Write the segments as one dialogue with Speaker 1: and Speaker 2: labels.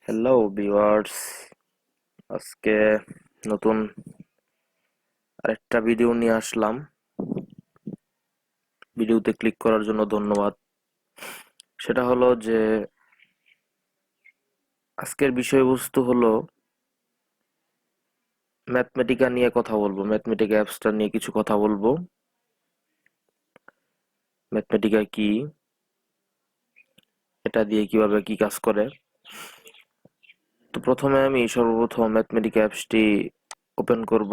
Speaker 1: Hello viewers, আজকে নতুন আরেকটা ভিডিও নিয়ে আসলাম। ভিডিওতে ক্লিক করার জন্য ধন্যবাদ। সেটা হলো যে আজকের বিষয়বস্তু হলো ম্যাথমেটিকা নিয়ে কথা বলবো। ম্যাথমেটিকা অ্যাপসটা নিয়ে কিছু কথা বলবো। ম্যাথমেটিকা কি, এটা দিয়ে কিভাবে কি কাজ করে। তো প্রথমে আমি সর্বপ্রথম ম্যাথমেটিকা অ্যাপসটি ওপেন করব।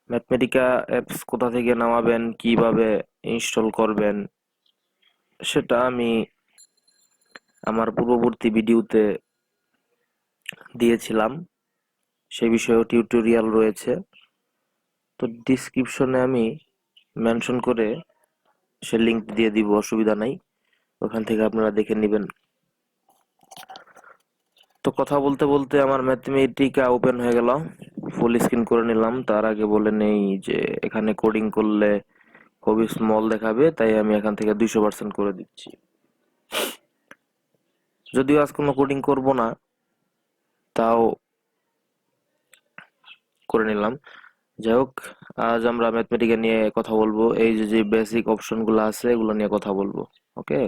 Speaker 1: ম্যাথমেটিকা অ্যাপস কোথা থেকে নামাবেন, কিভাবে ইনস্টল করবেন, সেটা আমি আমার পূর্ববর্তী ভিডিওতে দিয়েছিলাম। সেই বিষয়েও টিউটোরিয়াল রয়েছে। তো ডিসক্রিপশনে আমি মেনশন করে সে লিংক দিয়ে দিব, অসুবিধা নাই। ওখান থেকে আপনারা দেখে নেবেন। তো কথা বলতে বলতে আমার ম্যাথমেটিকা ওপেন হয়ে গেল। ফুল স্ক্রিন করে নিলাম। তার আগে বলে নেই যে এখানে কোডিং করলে খুবই স্মল দেখাবে, তাই আমি এখান থেকে 200% করে দিচ্ছি। যদিও আজ কোনো কোডিং করব না, তাও করে নিলাম। যাই হোক, আজ আমরা ম্যাথমেটিকা নিয়ে কথা বলবো। এই যে যে বেসিক অপশনগুলো আছে এগুলো নিয়ে কথা বলবো। ওকে,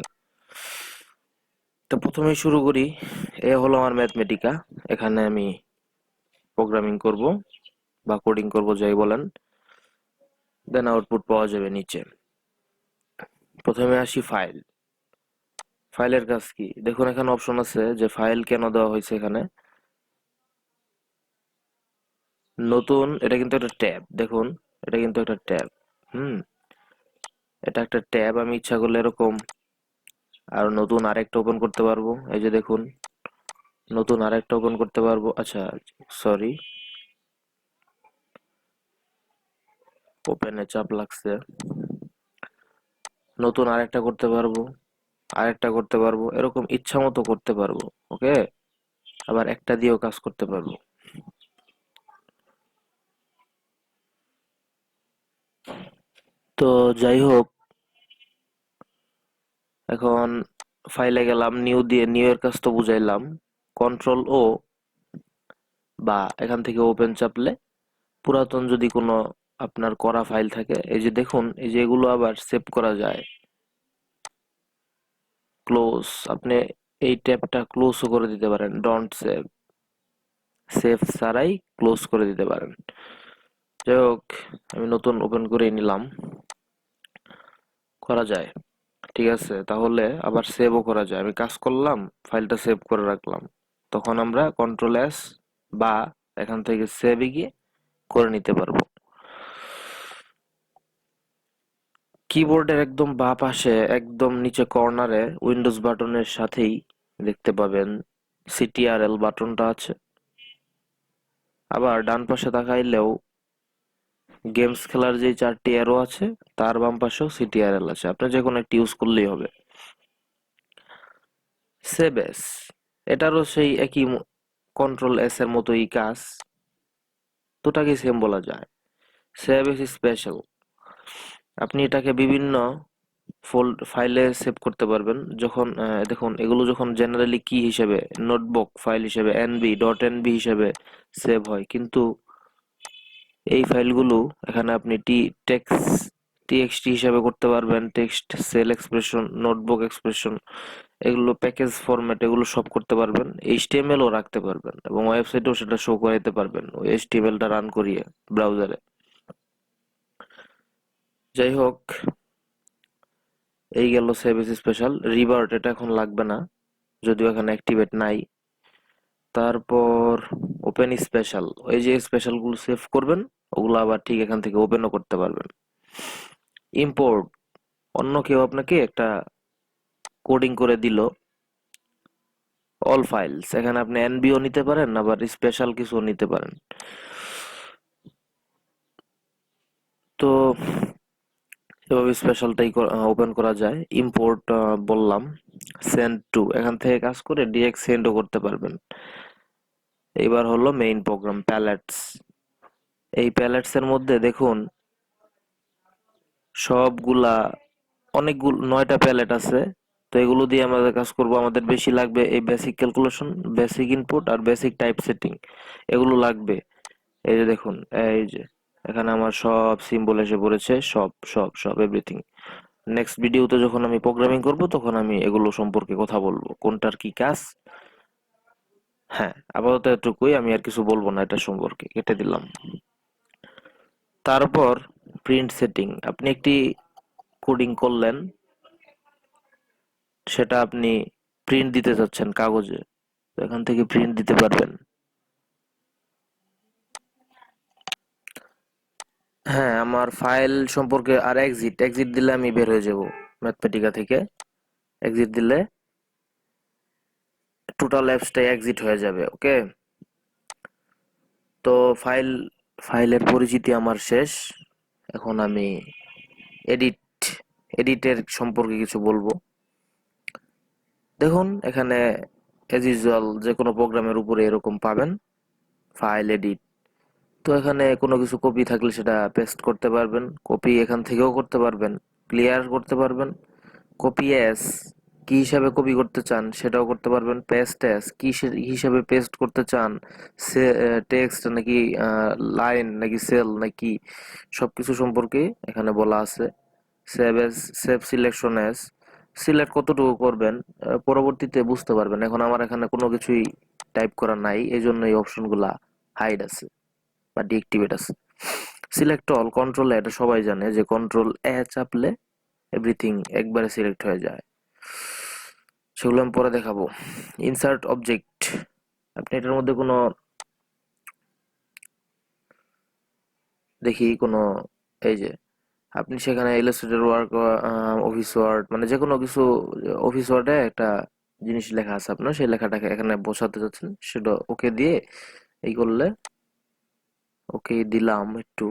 Speaker 1: তো প্রথমেই শুরু করি। এ হলো আমার ম্যাথমেটিকা। এখানে আমি প্রোগ্রামিং করব বা কোডিং করব, যাই বলেন। দেন আউটপুট পাওয়া যাবে নিচে। প্রথমে আসি ফাইল। ফাইলের কাজ কি দেখুন, এখানে অপশন আছে যে ফাইল কেন দেওয়া হয়েছে এখানে। নতুন, এটা কিন্তু একটা ট্যাব, দেখুন এটা কিন্তু একটা ট্যাব। হুম, এটা একটা ট্যাব। আমি ইচ্ছা করলে এরকম আর নতুন আরেকটা ওপেন করতে পারবো। এই যে দেখুন, নতুন আরেকটা ওপেন করতে পারবো। আচ্ছা, সরি, ওপেনে চাপ লাগছে। নতুন আরেকটা করতে পারবো, আরেকটা করতে পারবো, এরকম ইচ্ছা মতো করতে পারবো। ওকে, আবার একটা দিয়েও কাজ করতে পারবো। তো যাই হোক, এখন ফাইলে গেলাম, নিউ দিয়ে নিউ এর কাজ তো বুঝাইলাম। কন্ট্রোল ও বা এখান থেকে ওপেন চাপলে পুরাতন যদি কোনো আপনার করা ফাইল থাকে, এই যে দেখুন, এই যে এগুলো আবার সেভ করা যায়। ক্লোজ, আপনি এই ট্যাবটা ক্লোজও করে দিতে পারেন। ডন্ট সেভ, সেভ ছাড়াই ক্লোজ করে দিতে পারেন। যাই হোক, আমি নতুন ওপেন করে নিলাম। করা যায়, ঠিক আছে। তাহলে আবার সেভও করা যায়। আমি কাজ করলাম, ফাইলটা সেভ করে রাখলাম। তখন আমরা কন্ট্রোল এস বা এখান থেকে সেভে গিয়ে করে নিতে পারবো। কিবোর্ডের একদম বাঁ পাশে একদম নিচে কর্নারে উইন্ডোজ বাটনের সাথেই দেখতে পাবেন সিটিআরএল বাটনটা আছে। আবার ডান পাশে তাকাইলেও গেমস খেলার যে 4টি অ্যারো আছে, তার বাম পাশেও সিটিআরএল আছে। আপনি যে কোনো একটি ইউজ করলেই হবে। সেভ এস, এটারও সেই একই কন্ট্রোল এস এর মতোই কাজ, দুটাকে সেম বলা যায়। সেভ এস স্পেশাল, আপনি এটাকে বিভিন্ন ফাইলে সেভ করতে পারবেন। যখন দেখুন, এগুলো যখন জেনারেলি কি হিসেবে নোটবুক ফাইল হিসেবে এনবি ডট এনবি হিসেবে সেভ হয়, কিন্তু এই ফাইলগুলো এখানে আপনি টিএক্সটি হিসাবে করতে পারবেন। Text, cell expression, notebook expression, এগুলো প্যাকেজ ফরম্যাট, এগুলো সব করতে পারবেন। এইচটিএমএলও রাখতে পারবেন এবং ওয়েবসাইটেও সেটা শো করাইতে পারবেন ওই এইচটিএমএলটা রান করিয়ে ব্রাউজারে। যাই হোক, এই গেল সেভ এস স্পেশাল। রিভার্ট এটা এখন লাগবে না, যদিও এখানে অ্যাক্টিভেট নাই। তারপর ওপেন স্পেশাল, ওই যে স্পেশাল গুলো সেভ করবেন ওগুলো আবার ঠিক এখান থেকে ওপেনও করতে পারবেন। ইম্পোর্ট, অন্য কেউ আপনাকে একটা কোডিং করে দিল অল ফাইলস, এখানে আপনি এনবিও নিতে পারেন, আবার স্পেশাল কিছু নিতে পারেন। তো এভাবে স্পেশালটাই ওপেন করা যায়। ইম্পোর্ট বললাম। সেন্ড টু, এখান থেকে কাজ করে ডিরেক্ট সেন্ডও করতে পারবেন। এবার হলো মেইন প্রোগ্রাম প্যালেটস। এই প্যালেটস এর মধ্যে দেখুন সবগুলা, অনেকগুলো 9টা প্যালেট আছে। তো এগুলো দিয়ে আমাদের কাজ করব। আমাদের বেশি লাগবে এই বেসিক ক্যালকুলেশন, বেসিক ইনপুট আর বেসিক টাইপ সেটিং, এগুলো লাগবে। এই যে দেখুন, এই যে এখানে আমার সব সিম্বল এসে পড়েছে, সব সব সব এভরিথিং। নেক্সট ভিডিওতে যখন আমি প্রোগ্রামিং করব তখন আমি এগুলো সম্পর্কে কথা বলবো, কোনটার কি কাজ। হ্যাঁ, আপাতত এটুকুই, আমি আর কিছু বলবো না এটা সম্পর্কে, কেটে দিলাম। তারপর প্রিন্ট সেটিং, আপনি একটি কোডিং করলেন, সেটা আপনি প্রিন্ট দিতে চাচ্ছেন কাগজে, তো এখান থেকে প্রিন্ট দিতে পারবেন। হ্যাঁ, আমার ফাইল সম্পর্কে আর এক্সিট এক্সিট দিলে আমি বের হয়ে যাব ম্যাথমেটিকা থেকে। এক্সিট দিলে টোটাল অ্যাপসটাই এক্সিট হয়ে যাবে, ওকে। তো ফাইলের পরিচিতি আমার শেষ। এখন আমি এডিট এডিটের সম্পর্কে কিছু বলবো। দেখুন এখানে এজ ইউজুয়াল যে কোনো প্রোগ্রামের উপরে এরকম পাবেন, ফাইল এডিট। তো এখানে কোনো কিছু কপি থাকলে সেটা পেস্ট করতে পারবেন, কপি এখান থেকেও করতে পারবেন, ক্লিয়ার করতে পারবেন, কপি এস কি হিসাবে কপি করতে চান সেটাও করতে পারবেন, পেস্ট এস কি হিসাবে পেস্ট করতে চান, সে টেক্সট নাকি লাইন নাকি সেল নাকি, সবকিছু সম্পর্কে এখানে বলা আছে। Save S, save selection S, select কতটুকু করবেন পরবর্তীতে বুঝতে পারবেন। এখন আমার এখানে কোনো কিছুই টাইপ করা নাই, এই জন্য এই অপশনগুলা হাইড আছে বা ডিএক্টিভেট আছে। সিলেক্ট অল, কন্ট্রোল এটা সবাই জানে যে কন্ট্রোল এ চাপলে এভরিথিং একবারে সিলেক্ট হয়ে যায়, সেগুলো আমি পরে দেখাবো। ইনসার্ট অবজেক্ট, আপনি এটার মধ্যে কোনো, দেখি কোনো, এই যে আপনি সেখানে ইলাস্ট্রেটর ওয়ার্ক, অফিস ওয়ার্ড, মানে যে কোনো কিছু, অফিস ওয়ার্ডে একটা জিনিস লেখা আছে আপনার, সেই লেখাটাকে এখানে বসাতে চাচ্ছেন, সেটা ওকে দিয়ে এই করলে, ওকে দিলাম একটু,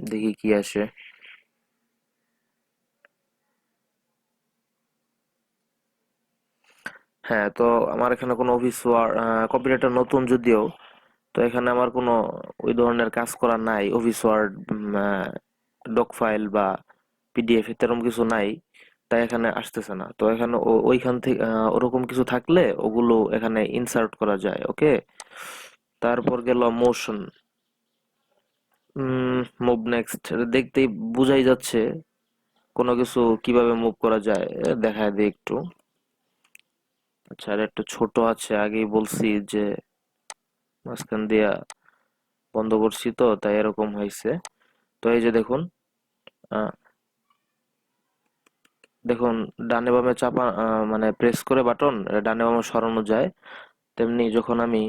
Speaker 1: দেখি কি আসে। হ্যাঁ, তো আমার এখানে কোনো অফিস ওয়ার্ড, কম্পিউটারটা নতুন যদিও, তো এখানে আমার কোনো ওই ধরনের কাজ করা নাই, অফিস ওয়ার্ড, ডক ফাইল বা পিডিএফ এরকম কিছু নাই, তাই এখানে আসতেছে না। তো এখানে ওইখান থেকে ওরকম কিছু থাকলে ওগুলো এখানে ইনসার্ট করা যায়, ওকে। তারপর গেল মোশন, মুভ নেক্সট, দেখতেই বোঝাই যাচ্ছে কোনো কিছু কিভাবে মুভ করা যায়, দেখায় দিই একটু। আচ্ছা, আর একটু ছোট আছে, আগেই বলছি যে মাঝখান দিয়া বন্ধ করছি, তো তাই এরকম হয়েছে। তো এই যে দেখুন, আহ, দেখুন ডানে বামে চাপা, মানে প্রেস করে বাটন ডানে বামে সরানো যায়, তেমনি যখন আমি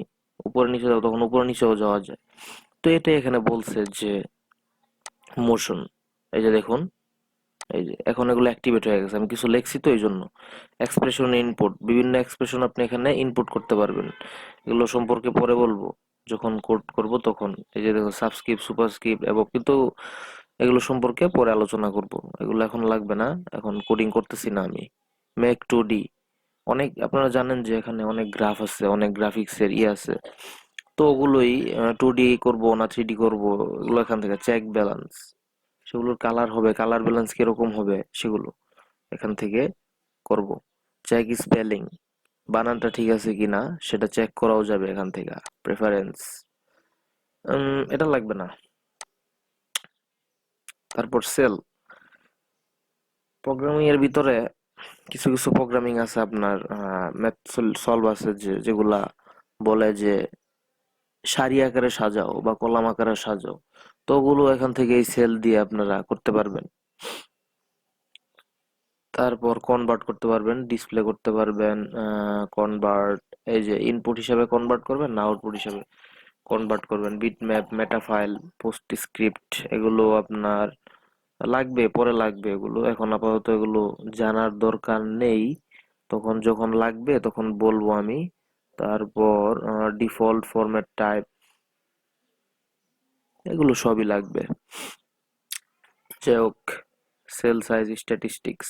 Speaker 1: উপরে নিচে যাবো তখন উপরে নিচেও যাওয়া যায়। তো এটাই এখানে বলছে যে মোশন, এই যে দেখুন, এই যে এখন এগুলো অ্যাক্টিভেট হয়ে গেছে, আমি কিছু লেখছি তো এই জন্য। এক্সপ্রেশন ইনপুট, বিভিন্ন এক্সপ্রেশন আপনি এখানে ইনপুট করতে পারবেন, এগুলো সম্পর্কে পরে বলবো যখন কোড করব তখন। এই যে দেখো সাবস্ক্রিপ্ট, সুপারস্ক্রিপ্ট, এবং কিন্তু এগুলো সম্পর্কে পরে আলোচনা করব, এগুলো এখন লাগবে না, এখন কোডিং করতেছি না আমি। মেক টু ডি, অনেক আপনারা জানেন যে এখানে অনেক গ্রাফ আছে, অনেক গ্রাফিক্স এর ইয়ে আছে, তো ওগুলোই 2D করব না 3D করব, এগুলো এখান থেকে চেক ব্যালেন্স, সেগুলোর কালার হবে, কালার ব্যালেন্স কিরকম হবে সেগুলো এখান থেকে করব। চেক স্পেলিং, বানানটা ঠিক আছে কিনা সেটা চেক করাও যাবে এখান থেকে। প্রেফারেন্স, এটা লাগবে না। তারপর সেল, প্রোগ্রামিং এর ভিতরে কিছু কিছু প্রোগ্রামিং আছে আপনার, ম্যাথ সলভ আছে যেগুলা বলে যে সারি আকারে সাজাও বা কলাম আকারে সাজাও, তো ওগুলো এখান থেকে এই সেল দিয়ে আপনারা করতে পারবেন। তারপর কনভার্ট করতে পারবেন, ডিসপ্লে করতে পারবেন, কনভার্ট, এই যে ইনপুট হিসাবে কনভার্ট করবেন না আউটপুট হিসাবে কনভার্ট করবেন, বিটম্যাপ, মেটা ফাইল, পোস্ট স্ক্রিপ্ট, এগুলো আপনার লাগবে, পরে লাগবে এগুলো, এখন আপাতত এগুলো জানার দরকার নেই, তখন যখন লাগবে তখন বলবো আমি। তারপর ডিফল্ট ফরম্যাট টাইপ, এগুলো সবই লাগবে। যাই হোক, সেল সাইজ স্ট্যাটিস্টিক্স,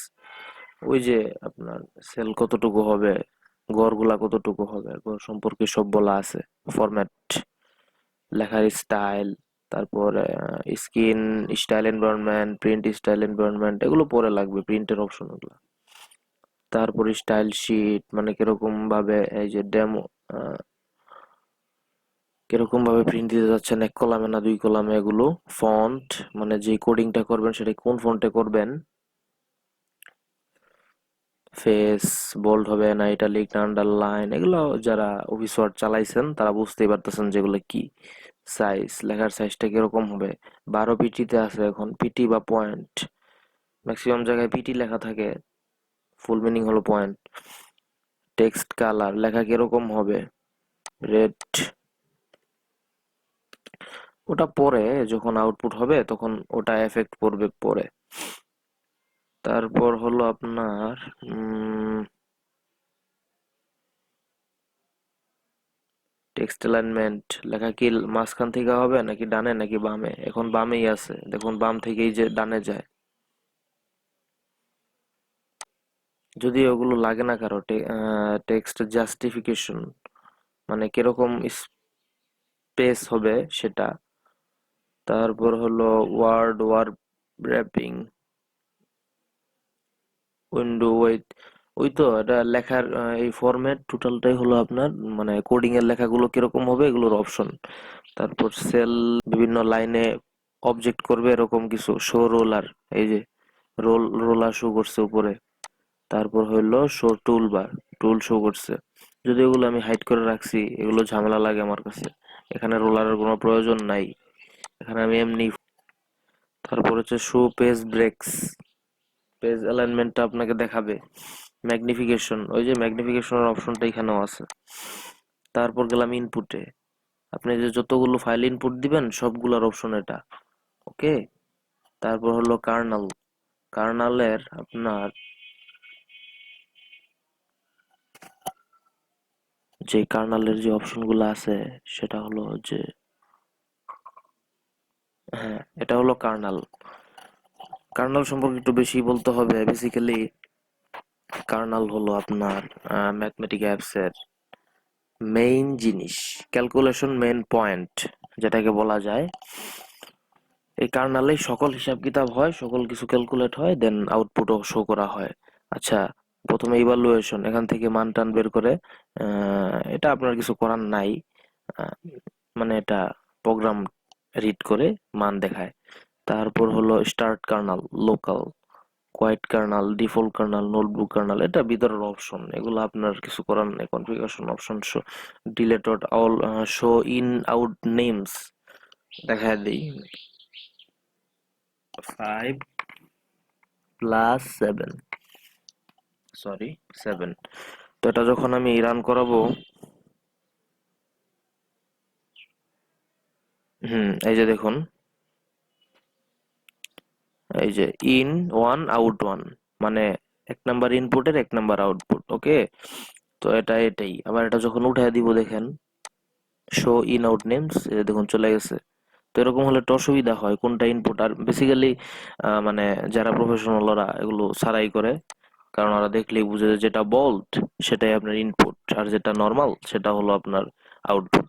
Speaker 1: ওই যে আপনার সেল কতটুকু হবে, গড়গুলা কতটুকু হবে, গড় সম্পর্কে সব বলা আছে। ফরম্যাট, লেখার স্টাইল, তারপরে screen style environment, print style environment, এগুলো পরে লাগবে, প্রিন্টের অপশন ওগুলো। তারপরে স্টাইল শিট মানে কিরকম ভাবে এই যে ডেমো কিরকম ভাবে প্রিন্ট দিতে যাচ্ছেন, এক কলামে না দুই কলামে, এগুলো ফন্ট মানে যে কোডিংটা করবেন সেটা কোন ফন্টে করবেন, ফেস বোল্ড হবে না ইটালিক না আন্ডারলাইন, এগুলো যারা অফিস ওয়ার্ড চালাইছেন তারা বুঝতেই পারতেছেন যেগুলো কি। সাইজ, লেখার সাইজটা কিরকম হবে, 12 পিটিতে আছে এখন, পিটি বা পয়েন্ট, ম্যাক্সিমাম জায়গায় পিটি লেখা থাকে, ফুল মিনিং হলো পয়েন্ট। টেক্সট কালার, লেখা কিরকম হবে, রেড, ওটা পরে যখন আউটপুট হবে তখন ওটা এফেক্ট পড়বে পরে। তারপর হলো আপনার টেক্সট অ্যালাইনমেন্ট, লেখা কি মাঝখান থেকে হবে নাকি ডানে নাকি বামে, এখন বামেই আছে দেখুন, বাম থেকেই যে ডানে যায়। যদি ওগুলো লাগে না কারো, টেক্সট জাস্টিফিকেশন মানে কিরকম স্পেস হবে সেটা। তারপর হলো word word wrapping, window wait, ওই তো এটা লেখার এই ফরম্যাট টোটালটাই হলো আপনার মানে কোডিং এর লেখাগুলো কিরকম হবে এগুলোর অপশন। তারপর সেল, বিভিন্ন লাইনে অবজেক্ট করবে এরকম কিছু, শো রোলার, এই যে রোলার শো করছে উপরে। তারপর হইলো শো টুল বার, টুল শো করছে। যদি এগুলো আমি হাইড করে রাখছি, এগুলো ঝামেলা লাগে আমার কাছে, এখানে রোলারের কোনো প্রয়োজন নাই, এখানে আমি এমনি। তারপর হচ্ছে শো পেজ ব্রেক্স, পেজ অ্যালাইনমেন্টটা আপনাকে দেখাবে। ম্যাগনিফিকেশন, ওই যে ম্যাগনিফিকেশনের অপশনটা এখানেও আছে। তারপর গেলাম ইনপুটে, আপনি যে যতগুলো ফাইল ইনপুট দিবেন সবগুলোর অপশন এটা, ওকে। তারপর হলো কার্নাল, কার্নালের আপনার যে কার্নালের যে অপশনগুলো আছে সেটা হলো যে, হ্যাঁ এটা হলো কার্নাল। কার্নাল সম্পর্কে একটু বেশি বলতে হবে, বেসিক্যালি কার্নাল হলো আপনার ম্যাথমেটিকা অ্যাপসের মেইন জিনিস, ক্যালকুলেশন মেইন পয়েন্ট যেটাকে বলা যায়। এই কার্নালেই সকল হিসাব কিতাব হয়, সকল কিছু ক্যালকুলেট হয়, দেন আউটপুটও শো করা হয়। আচ্ছা, প্রথমে ইভালুয়েশন, এখান থেকে মান টান বের করে, এটা আপনার কিছু করার নাই, আহ, মানে এটা প্রোগ্রাম রিড করে মান দেখায়। তারপর হলো start kernel, local, quit kernel, default kernel, notebook kernel, এটা ভিতরের অপশন, এগুলো আপনার কিছু করার নেই। Configuration option, show deleted all, show in out names দেখায় দেই, 5+7, সরি 7। তো এটা যখন আমি রান করাবো, এই যে দেখুন, এই যে ইন ওয়ান আউট ওয়ান, মানে এক নাম্বার ইনপুটের এক নাম্বার আউটপুট, ওকে। তো এটা এটাই, আবার এটা যখন উঠায় দিব দেখেন, শো ইন আউট নেমস, দেখুন চলে গেছে। তো এরকম হলে একটু অসুবিধা হয় কোনটা ইনপুট, আর বেসিক্যালি মানে যারা প্রফেশনাল ওরা এগুলো সারাই করে, কারণ ওরা দেখলেই বুঝে যে যেটা বোল্ড সেটাই আপনার ইনপুট, আর যেটা নর্মাল সেটা হলো আপনার আউটপুট,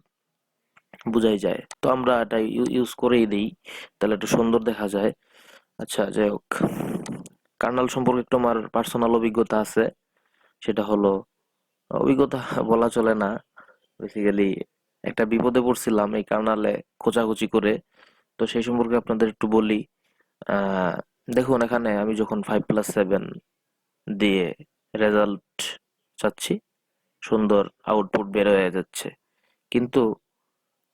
Speaker 1: বুঝাই যায়। তো আমরা এটা ইউজ করেই দিই, তাহলে একটু সুন্দর দেখা যায়। আচ্ছা যাই হোক, কার্নাল সম্পর্কে একটু আমার পার্সোনাল অভিজ্ঞতা আছে, সেটা হলো, অভিজ্ঞতা বলা চলে না, বেসিক্যালি একটা বিপদে পড়ছিলাম এই কার্নালে খোঁচাখুচি করে। তো সেই সম্পর্কে আপনাদের একটু বলি। আহ, দেখুন এখানে আমি যখন 5+7 দিয়ে রেজাল্ট চাচ্ছি, সুন্দর আউটপুট বের হয়ে যাচ্ছে, কিন্তু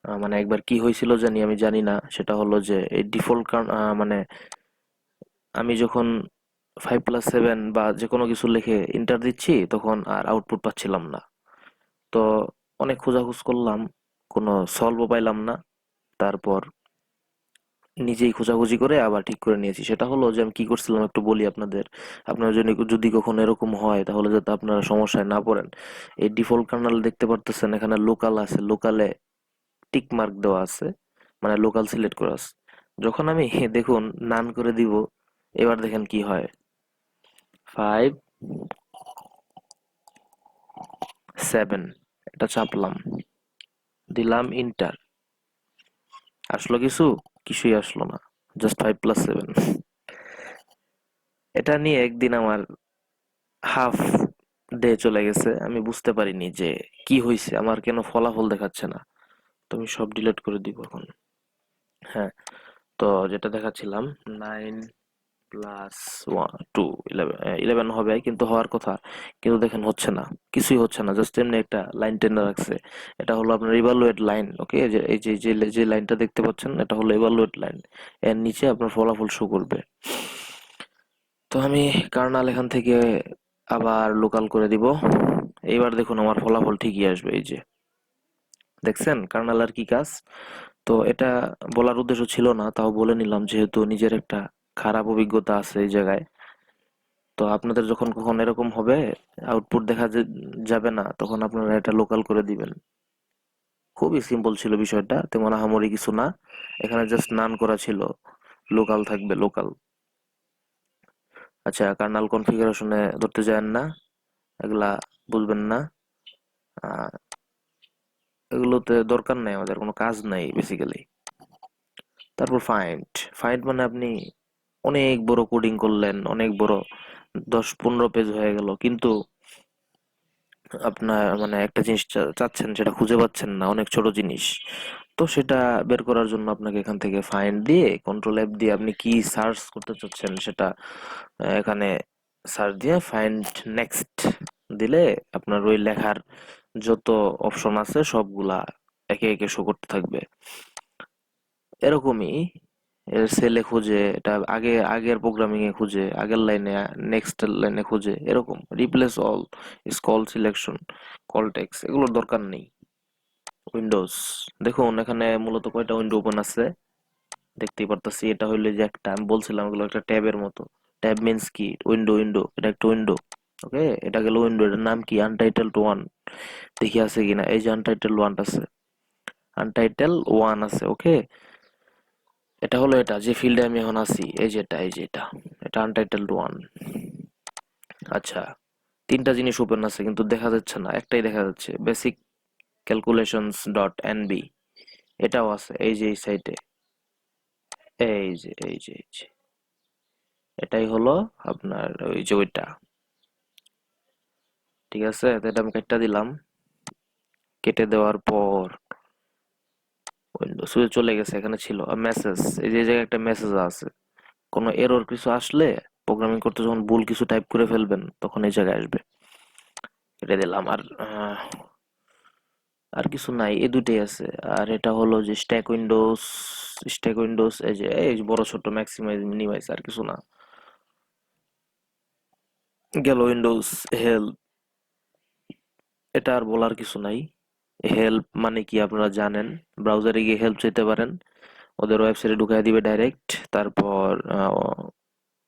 Speaker 1: মানে একবার কি হয়েছিল জানি, আমি জানি না, সেটা হলো যে এই ডিফল্ট মানে আমি যখন 5+7 বা যে কোনো কিছু লিখে এন্টার দিচ্ছি তখন আর আউটপুট পাচ্ছিলাম না। তো অনেক খোঁজাখুঁজ করলাম, কোনো সলভও পাইলাম না। তারপর নিজেই খোঁজাখুঁজি করে আবার ঠিক করে নিয়েছি। সেটা হলো যে আমি কি করছিলাম একটু বলি আপনাদের। আপনারা যদি কখনো এরকম হয় তাহলে যাতে আপনারা সমস্যায় না পড়েন। এই ডিফল্ট কার্নেল দেখতে পারতেছেন, এখানে লোকাল আছে, লোকালে টিক মার্ক দেওয়া আছে, মানে লোকাল সিলেক্ট করা আছে। যখন আমি দেখুন নান করে দিব, এবার দেখেন কি হয়, 5+7 এটা চাপলাম, দিলাম ইন্টার, আসলো কিছু, কিছুই আসলো না, জাস্ট 5+7। এটা নিয়ে একদিন আমার হাফ ডে চলে গেছে, আমি বুঝতে পারিনি যে কি হয়েছে, আমার কেন ফলাফল দেখাচ্ছে না। তো আমি সব ডিলিট করে দিব এখন। হ্যাঁ, তো যেটা দেখাচ্ছিলাম, 9+1 2 11 হবে, কিন্তু হওয়ার কথা, কিন্তু দেখেন হচ্ছে না, কিছুই হচ্ছে না, জাস্ট এমনি একটা লাইন টেনে রাখছে। এটা হলো আপনার ইভালুয়েট লাইন, ওকে? যে এই যে যে যে লাইনটা দেখতে পাচ্ছেন, এটা হলো ইভালুয়েট লাইন। এর নিচে আপনার ফলাফল শো করবে। তো আমি কার্নাল এখান থেকে আবার লোকাল করে দিব। এইবার দেখুন আমার ফলাফল ঠিকই আসবে, এই যে দেখছেন কার্নাল আর কি কাজ। তো এটা বলার উদ্দেশ্য ছিল না, তাও বলে নিলাম যেহেতু নিজের একটা খারাপ অভিজ্ঞতা আছে এই জায়গায়। তো আপনাদের যখন কখন এরকম হবে, আউটপুট দেখা যাবে না, তখন আপনারা এটা লোকাল করে দিবেন। খুবই সিম্পল ছিল বিষয়টা, তেমন আহামরি কিছু না। এখানে জাস্ট নান করা ছিল, লোকাল থাকবে লোকাল। আচ্ছা, কার্নাল কনফিগারেশনে ধরতে যায়েন না, এগুলা বুঝবেন না। আহ, এগুলোতে দরকার নাই, আমাদের কোনো কাজ নাই বেসিক্যালি। তারপর ফাইন্ড, ফাইন্ড মানে আপনি অনেক বড় কোডিং করলেন, অনেক বড় 10-15 পেজ হয়ে গেল, কিন্তু আপনার মানে একটা জিনিস চাচ্ছেন, সেটা খুঁজে পাচ্ছেন না, অনেক ছোট জিনিস। তো সেটা বের করার জন্য আপনাকে এখান থেকে ফাইন্ড দিয়ে, কন্ট্রোল এফ দিয়ে আপনি কি সার্চ করতে চাচ্ছেন সেটা এখানে সার্চ দিয়ে ফাইন্ড নেক্সট দিলে আপনার ওই লেখার যত অপশন আছে সবগুলা একে একে শো করতে থাকবে। এরকমই সেলে খুঁজে, এটা আগের প্রোগ্রামিং এ খুঁজে, আগের লাইনে, নেক্সট লাইনে খুঁজে, এরকম replace all, scroll selection, call text, এগুলোর দরকার নেই। উইন্ডোজ, দেখুন এখানে মূলত কয়টা উইন্ডো ওপেন আছে দেখতেই পারতাছি। এটা হইলো যে একটা, আমি বলছিলাম এগুলো একটা ট্যাবের মতো। ট্যাব মিন্স কি? উইন্ডো, উইন্ডো, এটা একটা উইন্ডো। ওকে, এটা গেল উইন্ডো, এটার নাম কি? Untitled one. দেখি আছে কিনা, এই যে আনটাইটেল ওয়ান আছে, আনটাইটেল ওয়ান আছে, ওকে? এটা হলো, এটা যে ফিল্ডে আমি এখন আছি, এই যেটা, এই যে এটা, এটা আনটাইটেলড ওয়ান। আচ্ছা, তিনটা জিনিস ওপেন আছে কিন্তু দেখা যাচ্ছে না, একটাই দেখা যাচ্ছে, বেসিক ক্যালকুলেশনস ডট এনবি। এটাও আছে এই যে এই সাইটে, এই যে এটাই হলো আপনার ওই যে ওইটা। ঠিক আছে, তো এটা আমি কেটে দিলাম। কেটে দেওয়ার পর উইন্ডোজ চলে গেছে, এখানে ছিল মেসেজ, এই যে এই জায়গায় একটা মেসেজ আছে। কোনো এরর কিছু আসলে, প্রোগ্রামিং করতে যখন ভুল কিছু টাইপ করে ফেলবেন, তখন এই জায়গায় আসবে। কেটে দিলাম। আর কিছু নাই, এই দুইটাই আছে। আর এটা হলো যে স্ট্যাক উইন্ডোজ, এই যে বড় ছোট ম্যাক্সিমাইজ মিনিমাইজ, আর কিছু না। গেল উইন্ডোজ হেল্প, এটা আর বলার কিছু নাই। হেল্প মানে কি আপনারা জানেন, ব্রাউজারে গিয়ে হেল্প চাইতে পারেন, ওদের ওয়েবসাইটে ঢুকাই দিবে ডাইরেক্ট। তারপর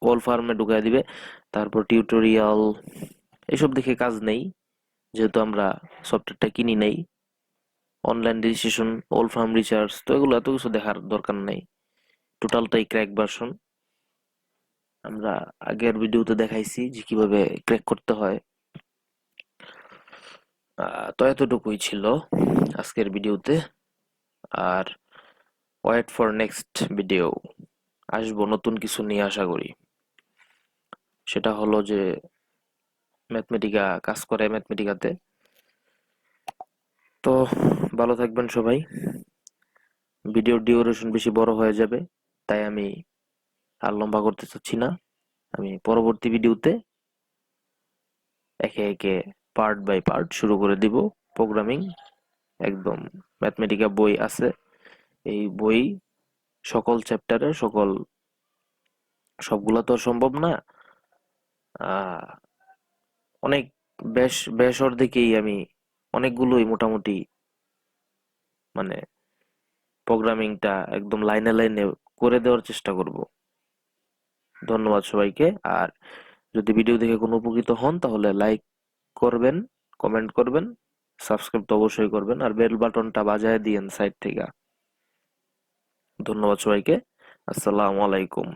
Speaker 1: ওল ফার্মে ঢুকাই দিবে। তারপর টিউটোরিয়াল, এসব দেখে কাজ নেই, যেহেতু আমরা সফটওয়্যারটা কিনি নেই। অনলাইন রেজিস্ট্রেশন, ওল ফার্ম রিচার্জ, তো এগুলো এত কিছু দেখার দরকার নেই। টোটালটাই ক্র্যাক ভার্সন। আমরা আগের ভিডিওতে দেখাইছি যে কিভাবে ক্র্যাক করতে হয়। তো এতটুকুই ছিল আজকের ভিডিওতে। আর ওয়েট ফর নেক্সট ভিডিও, আসবো নতুন কিছু নিয়ে আশা করি। সেটা হলো যে ম্যাথমেটিকা কাজ করে, ম্যাথমেটিকাতে। তো ভালো থাকবেন সবাই। ভিডিওর ডিউরেশন বেশি বড় হয়ে যাবে, তাই আমি আর লম্বা করতে চাচ্ছি না। আমি পরবর্তী ভিডিওতে একে একে পার্ট বাই পার্ট শুরু করে দিব প্রোগ্রামিং। একদম ম্যাথমেটিকা বই আছে, এই বই সকল চ্যাপ্টারের সবগুলা তো আর সম্ভব না। আহ অনেক বেশ অর্ধেকেই আমি অনেকগুলোই মোটামুটি মানে প্রোগ্রামিংটা একদম লাইনে লাইনে করে দেওয়ার চেষ্টা করব। ধন্যবাদ সবাইকে। আর যদি ভিডিও দেখে কোনো উপকৃত হন, তাহলে লাইক করবেন, কমেন্ট করবেন, সাবস্ক্রাইব তো অবশ্যই করবেন, আর বেল বাটনটা বাজায় দিয়েন সাইড থেকে। ধন্যবাদ সবাইকে। আসসালামু আলাইকুম।